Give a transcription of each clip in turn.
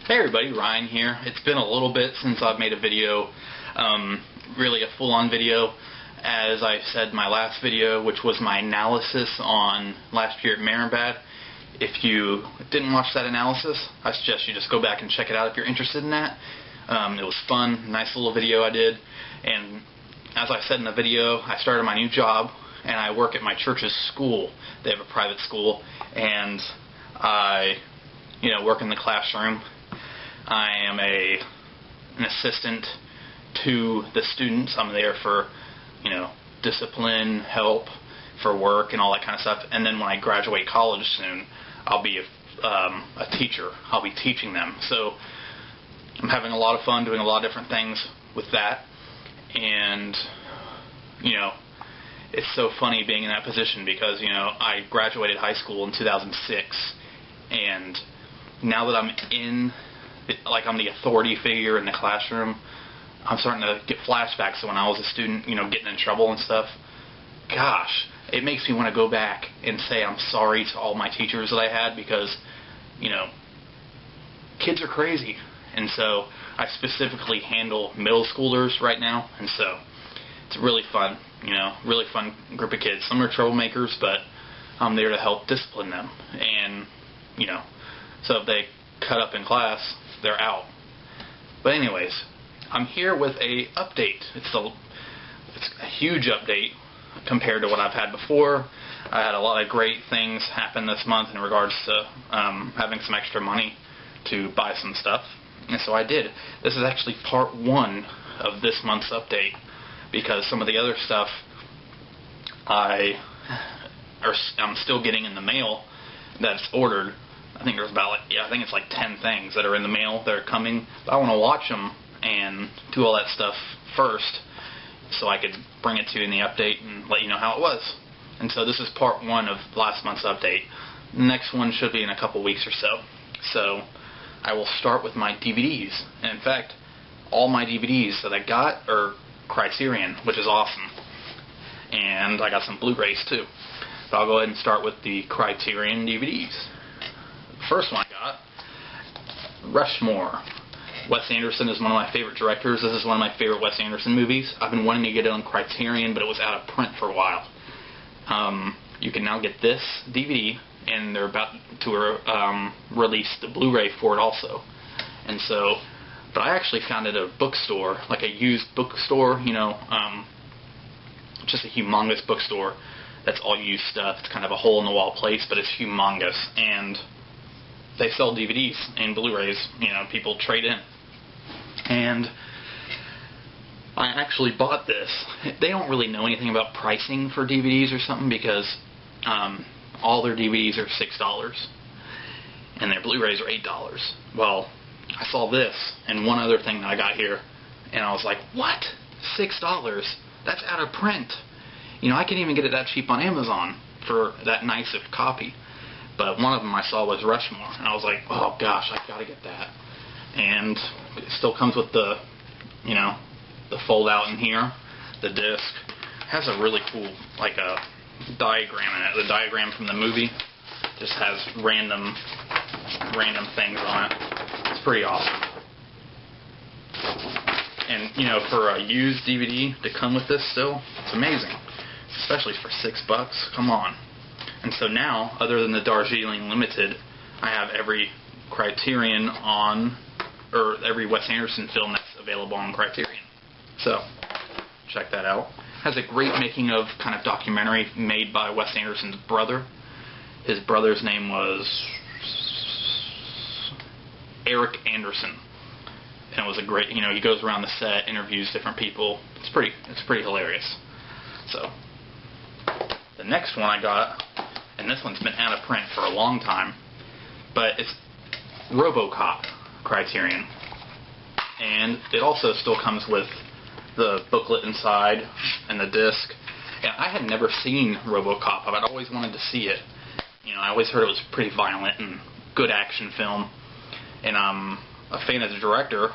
Hey everybody, Ryan here. It's been a little bit since I've made a video, really a full-on video. As I said in my last video, which was my analysis on last year at Marienbad. If you didn't watch that analysis, I suggest you just go back and check it out if you're interested in that. It was fun, nice little video I did. And as I said in the video, I started my new job and I work at my church's school. They have a private school and I work in the classroom. I am an assistant to the students. I'm there for, discipline, help, for work, and all that kind of stuff. And then when I graduate college soon, I'll be a teacher. I'll be teaching them. So I'm having a lot of fun doing a lot of different things with that. And, it's so funny being in that position because, I graduated high school in 2006. And now that I'm I'm the authority figure in the classroom, I'm starting to get flashbacks to when I was a student, getting in trouble and stuff. Gosh, it makes me want to go back and say I'm sorry to all my teachers that I had because, kids are crazy. And so I specifically handle middle schoolers right now, and so it's really fun, really fun group of kids. Some are troublemakers, but I'm there to help discipline them. And, so if they cut up in class, they're out. But anyways, I'm here with a update. It's a huge update compared to what I've had before. I had a lot of great things happen this month in regards to having some extra money to buy some stuff, and so I did. This is actually part one of this month's update because some of the other stuff I'm still getting in the mail that's ordered. I think there's about I think it's like 10 things that are in the mail that are coming. But I want to watch them and do all that stuff first so I could bring it to you in the update and let you know how it was. And so this is part one of last month's update. The next one should be in a couple weeks or so. So I will start with my DVDs. And in fact, all my DVDs that I got are Criterion, which is awesome. And I got some Blu-rays too. But I'll go ahead and start with the Criterion DVDs. First one I got, Rushmore. Wes Anderson is one of my favorite directors. This is one of my favorite Wes Anderson movies. I've been wanting to get it on Criterion, but it was out of print for a while. You can now get this DVD, and they're about to release the Blu-ray for it also. And so, but I actually found it at a bookstore, like a used bookstore, just a humongous bookstore that's all used stuff. It's kind of a hole-in-the-wall place, but it's humongous. And they sell DVDs and Blu-rays, people trade in. And I actually bought this. They don't really know anything about pricing for DVDs or something because all their DVDs are $6 and their Blu-rays are $8. Well, I saw this and one other thing that I got here and I was like, what? $6? That's out of print. I can't even get it that cheap on Amazon for that nice of copy. But one of them I saw was Rushmore, and I was like, oh gosh, I gotta get that. And it still comes with the, the fold out in here. The disc has a really cool, a diagram in it. The diagram from the movie just has random things on it. It's pretty awesome. And for a used DVD to come with this still, it's amazing. Especially for $6. Come on. And so now, other than the Darjeeling Limited, I have every Criterion or every Wes Anderson film that's available on Criterion. So, check that out. Has a great making of kind of documentary made by Wes Anderson's brother. His brother's name was Eric Anderson. And it was a great, he goes around the set, interviews different people. It's pretty hilarious. So, the next one I got, and this one's been out of print for a long time, but it's Robocop Criterion. And it also still comes with the booklet inside and the disc. And I had never seen Robocop. I'd always wanted to see it. I always heard it was pretty violent and good action film. And I'm a fan of the director,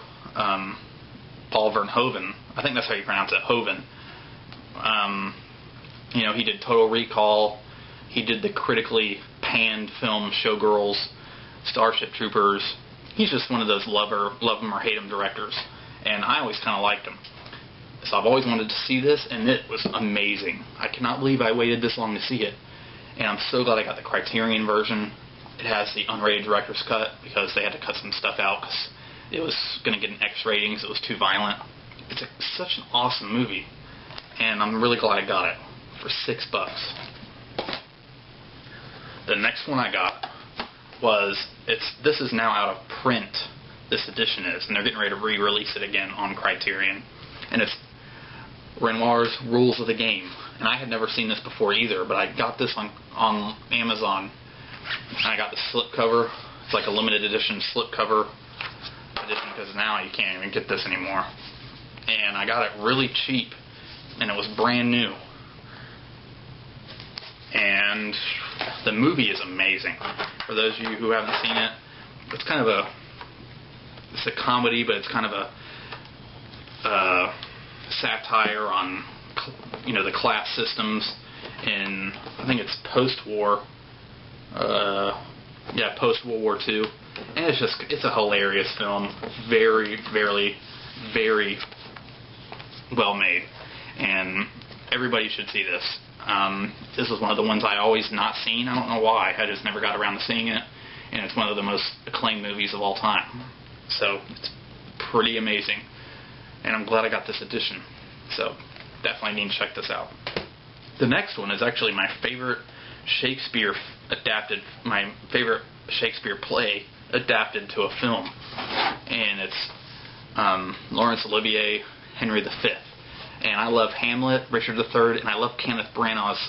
Paul Verhoeven. I think that's how you pronounce it, Hoven. He did Total Recall. He did the critically panned film Showgirls, Starship Troopers, he's just one of those love him or hate him directors, and I always kind of liked him. So I've always wanted to see this, and it was amazing. I cannot believe I waited this long to see it, and I'm so glad I got the Criterion version. It has the unrated director's cut because they had to cut some stuff out because it was going to get an X ratings. It was too violent. It's such an awesome movie, and I'm really glad I got it for $6. The next one I got was, this is now out of print, this edition is, and they're getting ready to re-release it again on Criterion, and it's Renoir's Rules of the Game. And I had never seen this before either, but I got this on Amazon, and I got the slipcover. It's like a limited edition slipcover edition because now you can't even get this anymore. And I got it really cheap, and it was brand new. And the movie is amazing. For those of you who haven't seen it, it's kind of it's a comedy, but it's kind of a satire on, the class systems in, I think it's post-war, post-World War II. And it's a hilarious film. Very, very, very well made. And everybody should see this. This was one of the ones I always not seen. I don't know why. I just never got around to seeing it. And it's one of the most acclaimed movies of all time. So it's pretty amazing. And I'm glad I got this edition. So definitely need to check this out. The next one is actually my favorite Shakespeare play adapted to a film. And it's Laurence Olivier, Henry V. And I love Hamlet, Richard III, and I love Kenneth Branagh's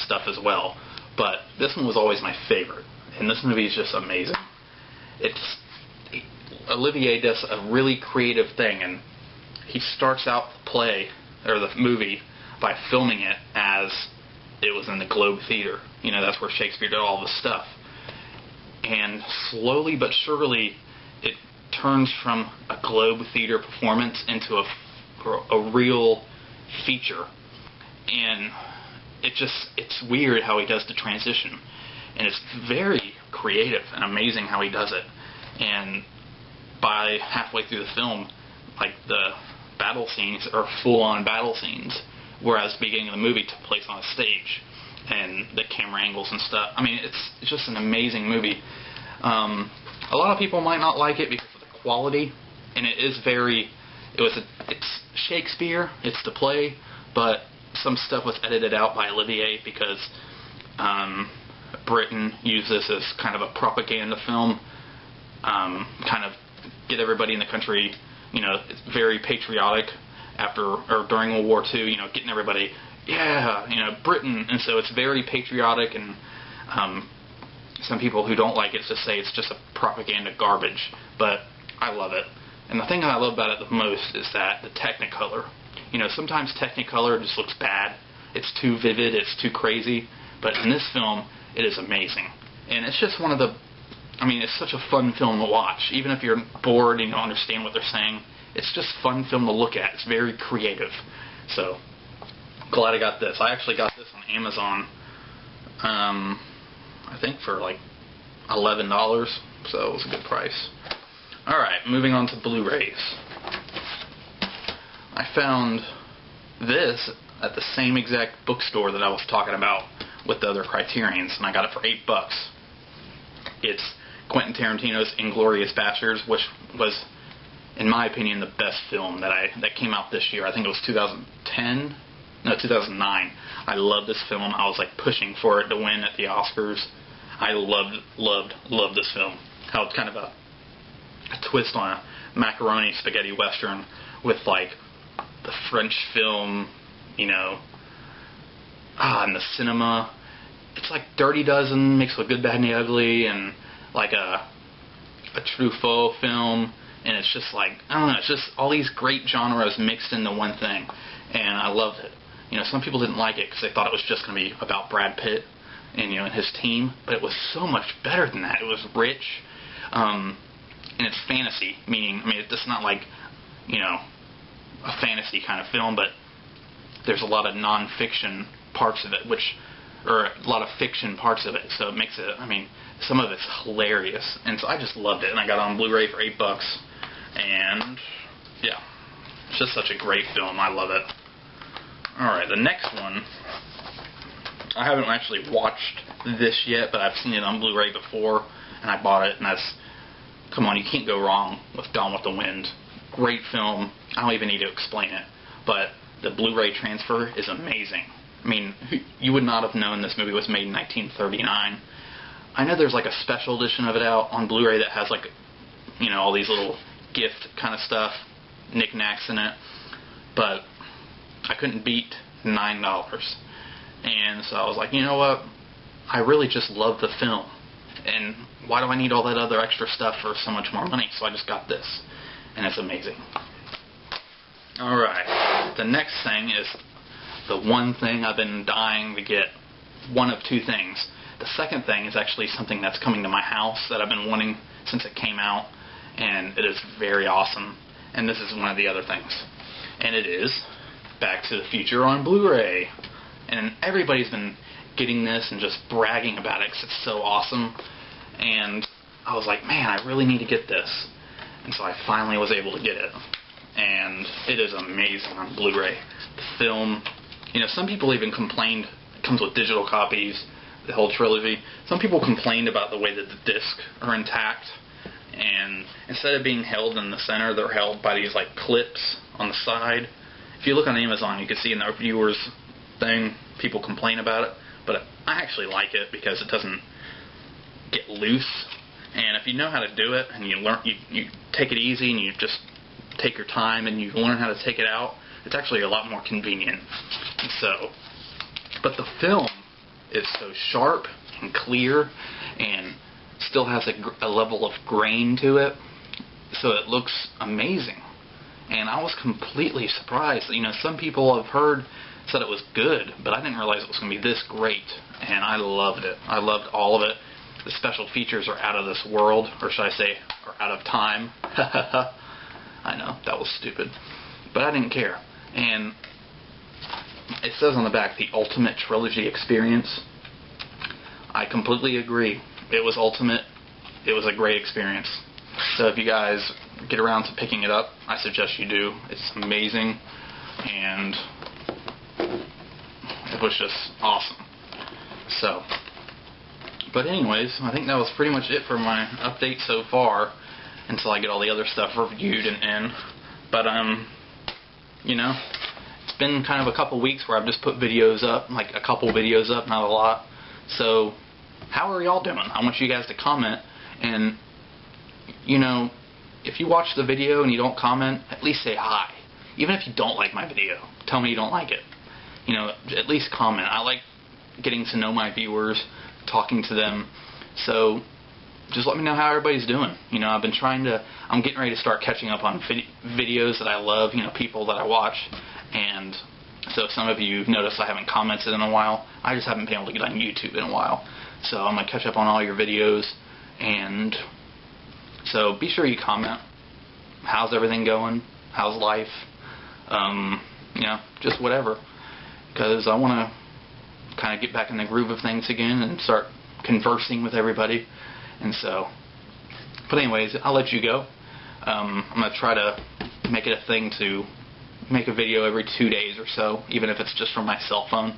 stuff as well. But this one was always my favorite. And this movie is just amazing. Olivier does a really creative thing, and he starts out the play, or the movie, by filming it as it was in the Globe Theater. That's where Shakespeare did all this stuff. And slowly but surely, it turns from a Globe Theater performance into a real feature. And it's weird how he does the transition. And it's very creative and amazing how he does it. And by halfway through the film, like, the battle scenes are full-on battle scenes, whereas the beginning of the movie took place on a stage, and the camera angles and stuff. I mean, it's just an amazing movie. A lot of people might not like it because of the quality, and it's Shakespeare, it's the play, but some stuff was edited out by Olivier because Britain used this as kind of a propaganda film, kind of get everybody in the country, it's very patriotic during World War II, getting everybody, Britain, and so it's very patriotic, and some people who don't like it just say it's just a propaganda garbage, but I love it. And the thing that I love about it the most is that the Technicolor. Sometimes Technicolor just looks bad. It's too vivid, it's too crazy, but in this film, it is amazing. And it's just it's such a fun film to watch. Even if you're bored and you don't understand what they're saying, it's just a fun film to look at. It's very creative. So, glad I got this. I actually got this on Amazon, I think for like $11, so it was a good price. Alright, moving on to Blu-rays. I found this at the same exact bookstore that I was talking about with the other Criterions, and I got it for $8. It's Quentin Tarantino's Inglourious Basterds, which was, in my opinion, the best film that came out this year. I think it was 2010? No, 2009. I love this film. I was like pushing for it to win at the Oscars. I loved this film. How it's kind of a twist on a macaroni spaghetti western with like the French film, and the cinema. It's like Dirty Dozen mixed with Good, Bad, and the Ugly, and like a Truffaut film, and it's just like, I don't know, it's just all these great genres mixed into one thing, and I loved it. Some people didn't like it because they thought it was just going to be about Brad Pitt and, and his team, but it was so much better than that. It was rich, and it's fantasy, meaning, it's not like, a fantasy kind of film, but there's a lot of non-fiction parts of it, which or a lot of fiction parts of it. So it makes it, I mean, some of it's hilarious. And so I just loved it. And I got it on Blu-ray for $8. And yeah, it's just such a great film. I love it. Alright, the next one, I haven't actually watched this yet, but I've seen it on Blu-ray before, and I bought it, and that's, come on, you can't go wrong with Gone with the Wind. Great film. I don't even need to explain it, but the Blu-ray transfer is amazing. I mean, you would not have known this movie was made in 1939. I know there's like a special edition of it out on Blu-ray that has like, you know, all these little gift kind of stuff, knickknacks in it, but I couldn't beat $9. And so I was like, you know what, I really just love the film, and why do I need all that other extra stuff for so much more money? So I just got this, and it's amazing. Alright, the next thing is the one thing I've been dying to get. One of two things. The second thing is actually something that's coming to my house that I've been wanting since it came out, and it is very awesome. And this is one of the other things. And it is Back to the Future on Blu-ray. And everybody's been getting this and just bragging about it because it's so awesome. And I was like, man, I really need to get this. And so I finally was able to get it. And it is amazing on Blu-ray. The film, you know, some people even complained, it comes with digital copies, the whole trilogy. Some people complained about the way that the discs are intact. And instead of being held in the center, they're held by these like clips on the side. If you look on Amazon, you can see in the reviewers thing, people complain about it. But I actually like it because it doesn't get loose. And if you know how to do it, and you learn, you take it easy, and you just take your time, and you learn how to take it out, it's actually a lot more convenient. So, but the film is so sharp and clear, and still has a level of grain to it, so it looks amazing. And I was completely surprised. You know, some people I've heard said it was good, but I didn't realize it was going to be this great, and I loved it. I loved all of it. The special features are out of this world, or should I say, are out of time. I know, that was stupid. But I didn't care. And it says on the back, the ultimate trilogy experience. I completely agree. It was ultimate. It was a great experience. So if you guys get around to picking it up, I suggest you do. It's amazing, and it was just awesome. So, but anyways, I think that was pretty much it for my update so far, until I get all the other stuff reviewed and in. But you know, it's been kind of a couple weeks where I've just put videos up, like a couple videos up, not a lot. So, how are y'all doing? I want you guys to comment, and you know, if you watch the video and you don't comment, at least say hi. Even if you don't like my video, tell me you don't like it. You know, at least comment. I like getting to know my viewers, talking to them. So just let me know how everybody's doing. You know, I'm getting ready to start catching up on videos that I love, you know, people that I watch. And so if some of you have noticed I haven't commented in a while, I just haven't been able to get on YouTube in a while. So I'm going to catch up on all your videos. And so be sure you comment. How's everything going? How's life? You know, just whatever. Because I want to kind of get back in the groove of things again and start conversing with everybody. And so, but anyways, I'll let you go. I'm going to try to make it a thing to make a video every 2 days or so, even if it's just from my cell phone,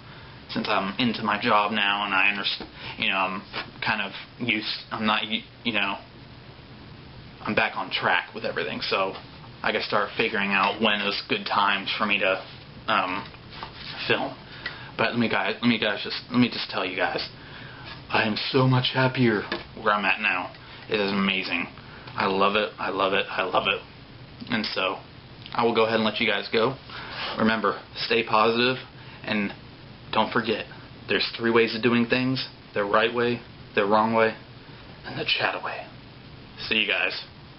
since I'm into my job now and I understand, you know, I'm kind of you know, I'm back on track with everything, so I gotta start figuring out when is good times for me to film. But let me just tell you guys, I am so much happier where I'm at now. It is amazing. I love it. I love it. I love it. And so I will go ahead and let you guys go. Remember, stay positive, and don't forget, there's 3 ways of doing things: the right way, the wrong way, and the chat way. See you guys.